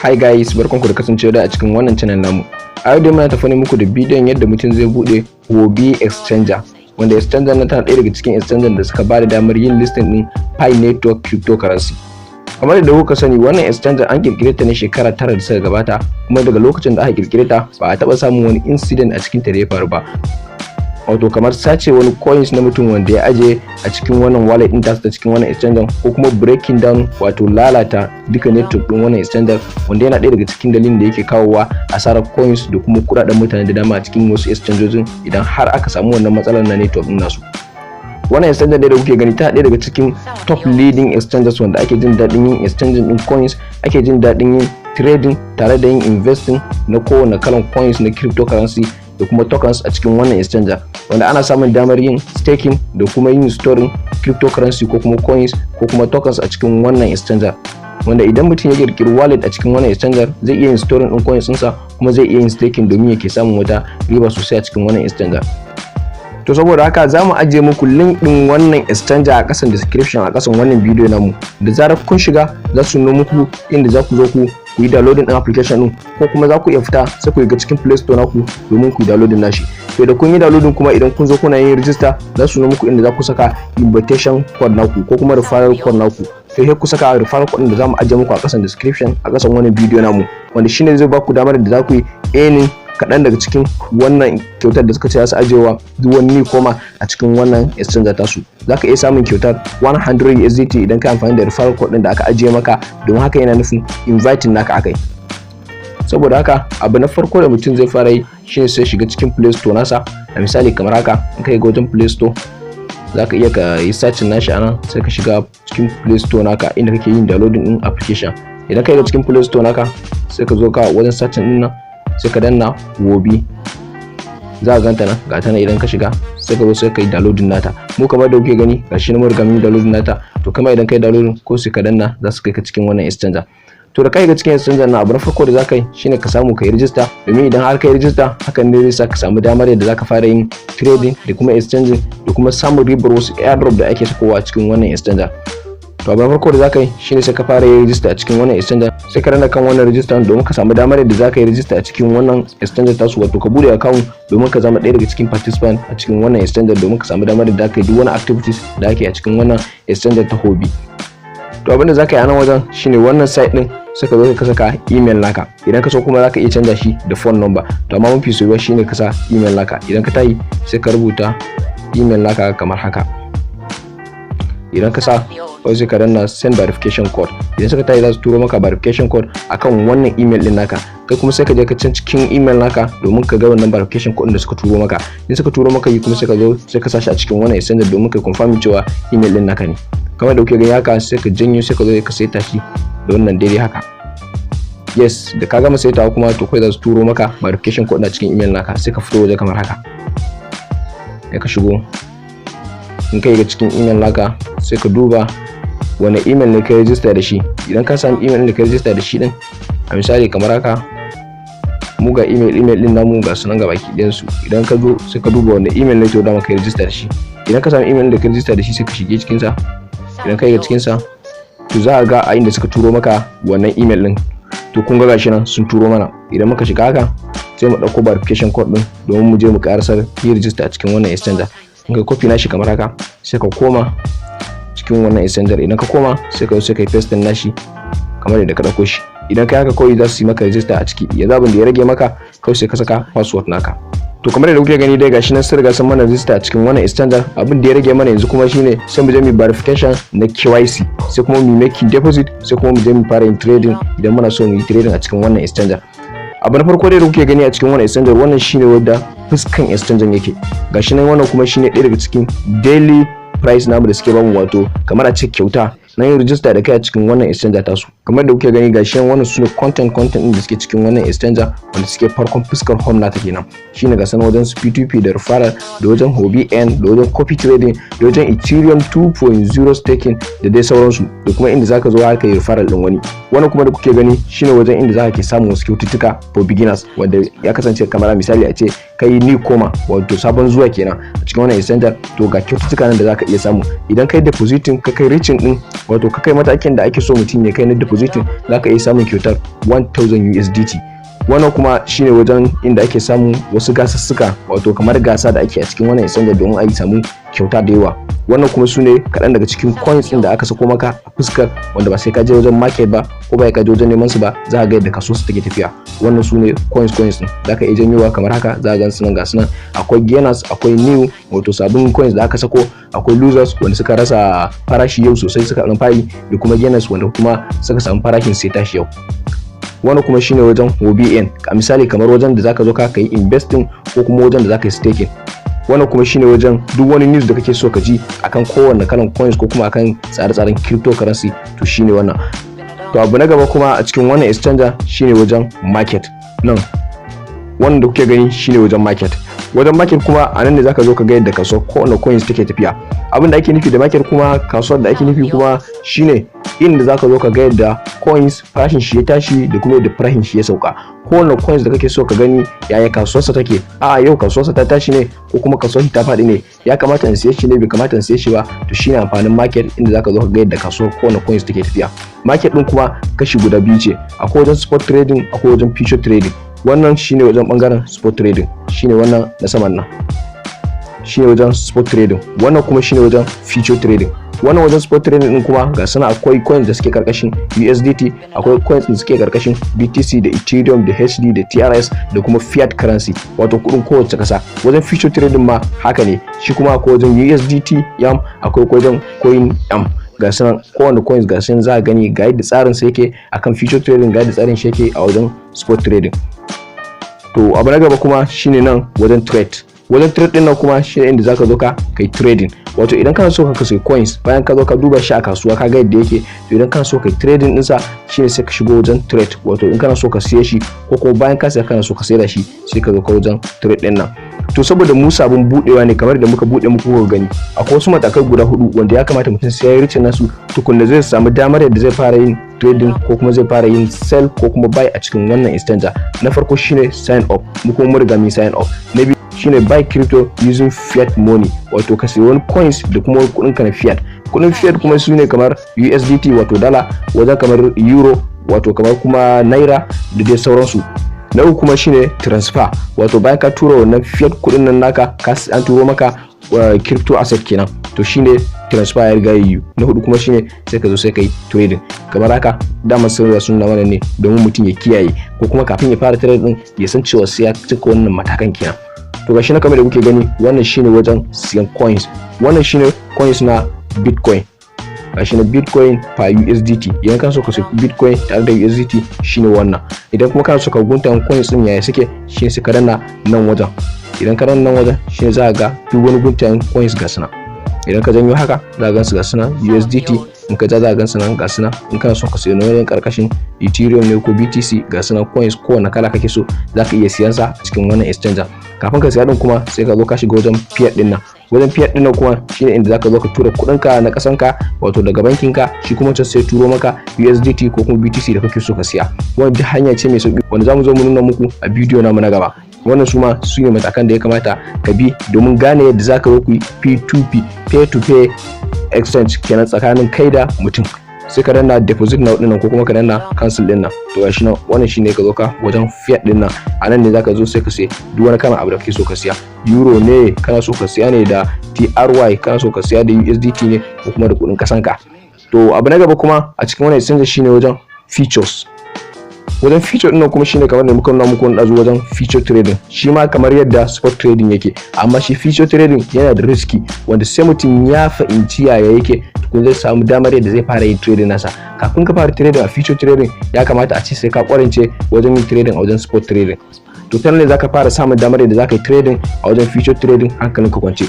Hi guys, barkanku da kasancewa da a cikin wannan channel namu. A yau dai muna tafi muku da bidiyon yadda mutum zai bude Huobi Exchange, wanda exchange na tana ɗaya daga cikin exchange da suka bada damar yin listing din Pi network cryptocurrency. Kamar da kuka sani, wannan exchange an kirkire ta ne shekara 9 da suka gabata, kuma daga lokacin da aka kirkire ta ba a taba samun wani incident a cikin ta da ya faru ba. Wato kamar sace wani coins na mutum wanda ya aje a cikin wannan wallet din ta cikin wannan exchange, ko kuma breaking down wato lalata duka network din wannan exchange, wanda yana ɗaya daga cikin dalilin da yake kawowa asarar coins da kuma kudaden mutane da dama a cikin wasu exchanges idan har aka samu wannan matsalar na network din nasu. Wannan exchange da kuke gani ta ɗaya daga cikin top leading exchanges wanda ake jin daɗin yin exchange din coins, ake jin daɗin yin trading tare da yin investing na kowane kalan coins na cryptocurrency da kuma tokens a cikin wannan exchange, wanda ana samun damar yin staking da kuma yin storing cryptocurrency ko kuma coins ko kuma tokens a cikin wannan exchange, wanda idan mutum ya kirkiri wallet a cikin wannan exchange zai iya yin storing din coins ɗinsa kuma zai iya yin staking domin yake samun wata riba sosai a cikin wannan exchange. To saboda haka za mu ajiye muku link din wannan exchange a kasan description a kasan wannan bidiyo namu, da zarar kun shiga za su nuna muku inda za ku zo ku yi downloading din application din, ko kuma za ku iya fita sai ku ga cikin Play Store naku domin ku yi downloading nashi. To da kun yi downloading kuma idan kun zo kuna yin register za su nuna muku inda za ku saka invitation code naku ko kuma referral code naku. To sai ku saka referral code din da za mu ajiye muku a kasan description a kasan wannan bidiyo namu, wanda shine zai ba ku damar da za ku yi earning kaɗan daga cikin wannan kyautar da suka ce za su ajiyewa duk wani koma a cikin wannan exchange tasu. Za ka iya samun kyautar 100 USDT idan ka amfani da referral code ɗin da aka ajiye maka, don haka yana nufin inviting naka akai. Saboda haka abu na farko da mutum zai fara yi shine sai shiga cikin Play Store nasa. A misali kamar haka, in ka ga wajen Play Store za ka iya ka yi searching nashi anan, sai ka shiga cikin Play Store naka inda kake yin downloading din application. Idan ka ga cikin Play Store naka sai ka zo ka wajen searching din nan, sai ka danna Huobi, za ka ganta nan ga ta nan. Idan ka shiga sai ka zo sai ka yi downloading nata. Mu kamar da kuke gani gashi na mun riga mun downloading nata, to kuma idan kai downloading ko sai ka danna za su kai ka cikin wannan exchange. To da kai ga cikin exchange na abu na farko da za ka yi shine ka samu ka yi register, domin idan har ka yi register hakan ne zai sa ka samu damar yadda za ka fara yin trading da kuma exchange da kuma samun ribar wasu airdrop da ake sakowa cikin wannan exchange. To abin farko da zaka yi shine sai ka fara yin register a cikin wannan exchange, sai ka danna kan wannan register domin ka samu damar yadda zaka yi register a cikin wannan exchange tasu, wato ka bude account domin ka zama ɗaya daga cikin participant a cikin wannan exchange, domin ka samu damar yadda zaka yi duk wani activities da ake a cikin wannan exchange ta Huobi. To abin da zaka yi a nan wajen shine wannan site din sai ka zo ka saka email naka. Idan ka so kuma zaka iya canza shi da phone number, to amma mafi soyuwa shine ka sa email naka. Idan ka tayi sai ka rubuta email naka kamar haka. Idan ka sa kawai sai ka danna send verification code. Idan suka tayi za su turo maka verification code akan wannan email din naka, kai kuma sai ka je ka can cikin email naka domin ka ga wannan verification code da suka turo maka. Idan suka turo maka yi kuma sai ka zo sai ka sashi a cikin wannan exchange domin ka confirm cewa email din naka ne. Kamar da kuke gani haka, sai ka janyo sai ka zo ka saita shi da wannan daidai haka. Yes, da ka gama saitawa kuma to kai za su turo maka verification code na cikin email naka, sai ka fito waje kamar haka. Sai ka shigo, in kai ga cikin email naka sai ka duba wani email ne ka register da shi. Idan ka samu email da ka register da shi din, a misali kamar haka, mu ga email din namu ga sunan ga baki ɗayan su. Idan ka zo sai ka duba wani email ne to da ka register da shi. Idan ka samu email da ka register da shi sai ka shige cikin sa. Idan ka yi cikin sa to za ka ga a inda suka turo maka wannan email din, to kun ga gashi nan sun turo mana. Idan muka shiga haka sai mu dauko verification code din domin mu je mu karasar yi register a cikin wannan exchange. In ka copy nashi kamar haka sai ka koma cikin wannan exchange. Idan ka koma sai ka zo sai ka paste nashi kamar yadda ka dauko shi. Idan kai haka kawai za su yi maka register a ciki. Ya zabin da ya rage maka kawai sai ka saka password naka. To kamar yadda kuke gani dai gashi nan sun riga sun mana register a cikin wannan exchange. Abin da ya rage mana yanzu kuma shine sai mu je mu verification na KYC, sai kuma mu make deposit, sai kuma mu je mu fara yin trading idan muna so mu yi trading a cikin wannan exchange. Abu na farko dai da kuke gani a cikin wannan exchange, wannan shine wanda fuskan exchange yake. Gashi nan wannan kuma shine ɗaya daga cikin daily price namu da suke bamu, wato kamar a ce kyauta na yin register da kai a cikin wannan exchange tasu. Kamar da kuke gani gashi nan wannan sune content din da suke cikin wannan exchange, wanda suke farkon fuskar home nata kenan. Shine ga sanan wajen P2P da referral, da wajen Huobi N, da wajen copy trading, da wajen Ethereum 2.0 staking da dai sauransu, da kuma inda zaka zo har ka yi referral din wani. Wannan kuma da kuke gani shine wajen inda zaka ke samun wasu kyaututtuka for beginners, wanda ya kasance kamar misali a ce kai ni koma, wato sabon zuwa kenan a cikin wannan exchange, to ga kyaututtuka nan da zaka iya samu. Idan kai depositing ka kai reaching din, wato ka kai matakin da ake so mutum ya kai na deposit depositing zaka iya samun kyautar 1000 USDT. Wannan kuma shine wajen inda ake samun wasu gasussuka, wato kamar gasa da ake a cikin wannan exchange domin a samu kyauta da yawa. Wannan kuma sune kaɗan daga cikin coins ɗin da aka sako maka a fuskar, wanda ba sai ka je wajen market ba ko ba ka je wajen neman su ba, za ka ga yadda kaso su take tafiya. Wannan sune coins ɗin za ka iya janyowa kamar haka, za ka gan su nan ga su nan. Akwai gainers, akwai new wato sabbin coins da aka sako, akwai losers wanda suka rasa farashi yau sosai suka ɗan fari, da kuma gainers wanda kuma suka samu farashin sai tashi yau. Wannan kuma shine wajen Huobi a misali kamar wajen da zaka zo ka yi investing ko kuma wajen da zaka yi staking. Wannan kuma shine wajen duk wani news da kake so ka ji akan kowanne kalan coins ko kuma akan tsare-tsaren cryptocurrency, to shine wannan. To abu na gaba kuma a cikin wannan exchange shine wajen market. Nan wannan da kuke gani shine wajen market. Wajen market kuma a nan ne zaka zo ka ga yadda kaso kowanne coins take tafiya. Abin da ake nufi da market kuma, kasuwar da ake nufi kuma shine inda zaka zo ka ga yadda coins farashin shi ya tashi da kuma yadda farashin shi ya sauka. Kowanne coins da kake so ka gani yaya kasuwarsa take, a yau kasuwarsa ta tashi ne ko kuma kasuwar ta faɗi ne, ya kamata in siye shi ne bai kamata in siye shi ba, to shine amfanin market, inda zaka zo ka ga yadda kasuwar kowanne coins take tafiya. Market din kuma kashi guda biyu ce, akwai wajen spot trading, akwai wajen future trading. Wannan shine wajen bangaren spot trading, shine wannan na saman nan, shine wajen spot trading. Wannan kuma shine wajen future trading. Wannan wajen spot trading din kuma ga sana akwai coins da suke karkashin USDT, akwai coins da suke karkashin BTC da Ethereum da HD da TRS da kuma fiat currency, wato kudin kowace kasa. Wajen future trading ma haka ne, shi kuma akwai wajen USDT YAM, akwai wajen coin YAM. Ga sanan kowanne coins ga sanan za a gani ga yadda tsarin sa yake akan future trading, ga yadda tsarin shi yake a wajen spot trading. To abu na gaba kuma shine nan wajen trade. Wajen trade din nan kuma shine inda zaka zo ka kai trading, wato idan kana so ka sai coins bayan ka zo ka duba shi a kasuwa ka ga yadda yake, to idan kana so kai trading din sa shine sai ka shigo wajen trade, wato in kana so ka siye shi ko kuma bayan ka siya kana so ka sayar da shi sai ka zo ka wajen trade din nan. To saboda mu sabon budewa ne kamar da muka bude muku kuka gani, akwai wasu matakai guda 4 wanda ya kamata mutum sai ya rice nasu tukunna zai samu damar yadda zai fara yin trading ko kuma zai fara yin sell ko kuma buy a cikin wannan exchange. Na farko shine sign up, mu kuma mun riga mun sign up. Na biyu shine buy crypto using fiat money, wato ka sayi wani coins da kuma wani kudin ka na fiat. Kudin fiat kuma sune kamar USDT wato dala, wajen kamar euro wato kamar kuma naira da dai sauransu. Na uku kuma shine transfer, wato bayan ka tura wannan fiat kudin nan naka an turo maka crypto asset kenan, to shine transfer ya riga yi. Na hudu kuma shine sai ka zo sai kai trading. Kamar haka dama sun na wannan ne domin mutum ya kiyaye ko kuma kafin ya fara trading ya san cewa sai ya cika wannan matakan kenan. To gashi na kamar da kuke gani, wannan shine wajen siyan coins. Wannan shine coins na Bitcoin. Gashi na Bitcoin per USDT. Idan kana so ka sai Bitcoin tare da USDT shine wannan. Idan kuma kana so ka gunta coins din yaya suke, shine sai ka danna nan wajen. Idan ka danna nan wajen shine za ka ga duk wani guntayen coins ga suna. Idan ka janyo haka za ka gansu ga suna USDT, in ka ja za ka gansu nan ga suna. In kana so ka sayi wani karkashin Ethereum ne ko BTC ga suna coins kowane kala kake so za ka iya siyan sa a cikin wannan exchange. Kafin ka siya din kuma sai ka zo ka shiga wajen fiat din nan. Wajen fiat din nan kuma shine inda zaka zo ka tura kudin ka na kasan ka, wato daga bankin ka, shi kuma can sai turo maka USDT ko kuma BTC da kake so ka siya. Wannan hanya ce mai sauki wanda zamu zo mu nuna muku a bidiyo namu na gaba. Wannan suma su ne matakan da ya kamata ka bi domin gane yadda zaka zo ku yi P2P, pay to pay exchange kenan tsakanin kai da mutum. Sai ka danna deposit na din nan ko kuma ka danna cancel din nan. To gashi nan wannan shine ka zo ka wajen fiat din nan. A nan ne zaka zo sai ka sai duk wani kana abu da kake so ka siya. Euro ne kana so ka siya ne da TRY, kana so ka siya da USDT ne ko kuma da kudin kasan ka. To abu na gaba kuma a cikin wannan exchange shine wajen features. Wajen feature din nan kuma shine kamar da muka nuna muku wani dazu wajen feature trading. Shi ma kamar yadda spot trading yake, amma shi feature trading yana da risky wanda sai mutum ya fahimci yaya yake tukun zai samu damar yadda zai fara yin trading nasa. Kafin ka fara trading a feature trading ya kamata a ce sai ka kwarance wajen yin trading a wajen spot trading. To ta ne zaka fara samun damar yadda zaka yi trading a wajen feature trading hankalin ka kwance.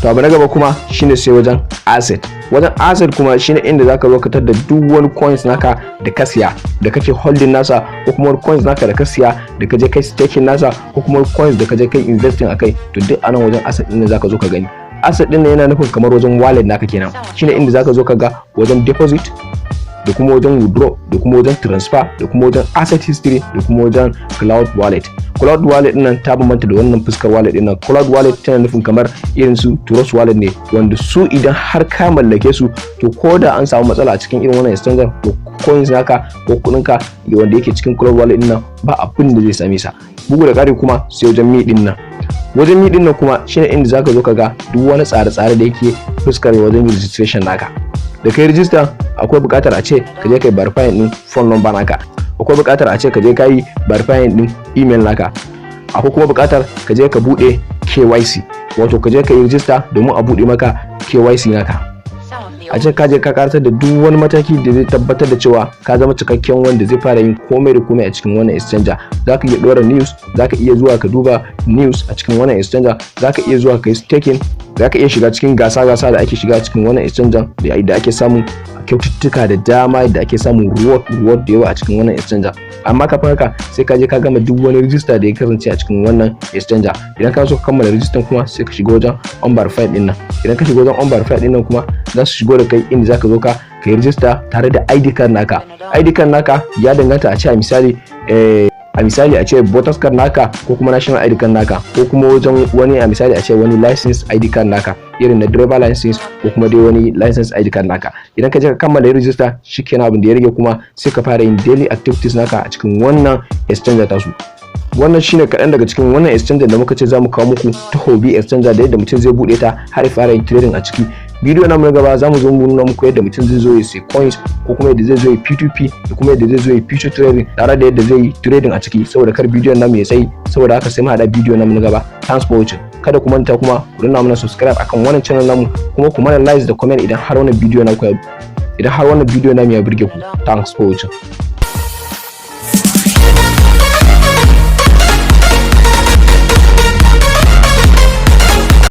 To abu na gaba kuma shine sai wajen asset. Wajen asset kuma shine inda zaka zo ka tar da duk wani coins naka da ka siya da kake holding nasa, ko kuma coins naka da ka siya da kaje kai staking nasa, ko kuma coins da kaje kai investing akai. To duk anan wajen asset din ne zaka zo ka gani. Asset din yana nufin kamar wajen wallet naka kenan. Shine inda zaka zo ka ga wajen deposit da kuma wajen withdraw da kuma wajen transfer da kuma wajen asset history da kuma wajen cloud wallet. cloud wallet din nan ta bambanta da wannan fuskar wallet din nan. Cloud wallet tana nufin kamar irin su trust wallet ne, wanda su idan har ka mallake su to ko da an samu matsala a cikin irin wannan exchange to coins naka ko kudin ka wanda yake cikin cloud wallet din nan ba abin da zai same sa. Bugu da ƙari kuma sai wajen mi din nan. Wajen mi din nan kuma shine inda zaka zo ka ga duk wani tsare-tsare da yake fuskar wajen registration naka. Da kai register akwai buƙatar a ce ka je kai verifying din phone number naka, akwai buƙatar a ce ka je kai verifying din email naka, akwai kuma buƙatar ka je ka bude KYC, wato ka je ka yi register domin a bude maka KYC naka. A ce ka je ka karatar da duk wani mataki da zai tabbatar da cewa ka zama cikakken wanda zai fara yin komai da komai a cikin wannan exchanger. Zaka iya dora news, zaka iya zuwa ka duba news a cikin wannan exchanger, zaka iya zuwa ka yi staking, zaka iya shiga cikin gasa-gasa da ake shiga cikin wannan exchanger da ake samun kyaututtuka da dama, da ake samun reward da yawa a cikin wannan exchanger. Amma kafin haka sai ka je ka gama duk wani register da ya kasance a cikin wannan exchanger. Idan ka so ka kammala register kuma sai ka shiga wajen unverified din nan. Idan ka shiga wajen unverified din nan kuma za su shigo da kai inda zaka zo ka yi register tare da ID card naka. ID card naka ya danganta a ce a misali a ce voters card naka ko kuma national ID card naka ko kuma wajen wani a misali a ce wani license ID card naka irin na driver license ko kuma dai wani license ID card naka. Idan ka je ka kammala register shikenan abin da ya rage kuma sai ka fara yin daily activities naka a cikin wannan exchanger tasu. Wannan shine kaɗan daga cikin wannan exchanger da muka ce za mu kawo muku ta Huobi Exchange da yadda mutum zai buɗe ta har ya fara yin trading a ciki. Bidiyo na gaba za mu zo mu nuna muku yadda mutum zai zo ya sai coins ko kuma yadda zai zo ya P2P da kuma yadda zai zo ya future trading tare da yadda zai yi trading a ciki. Saboda kar bidiyon namu ya tsayi, saboda haka sai mu haɗa bidiyo namu na gaba. Thanks for watching. Kada ku manta kuma ku danna mana subscribe akan wannan channel namu, kuma ku mana like da comment idan har wannan bidiyo namu ya burge ku. Thanks for watching.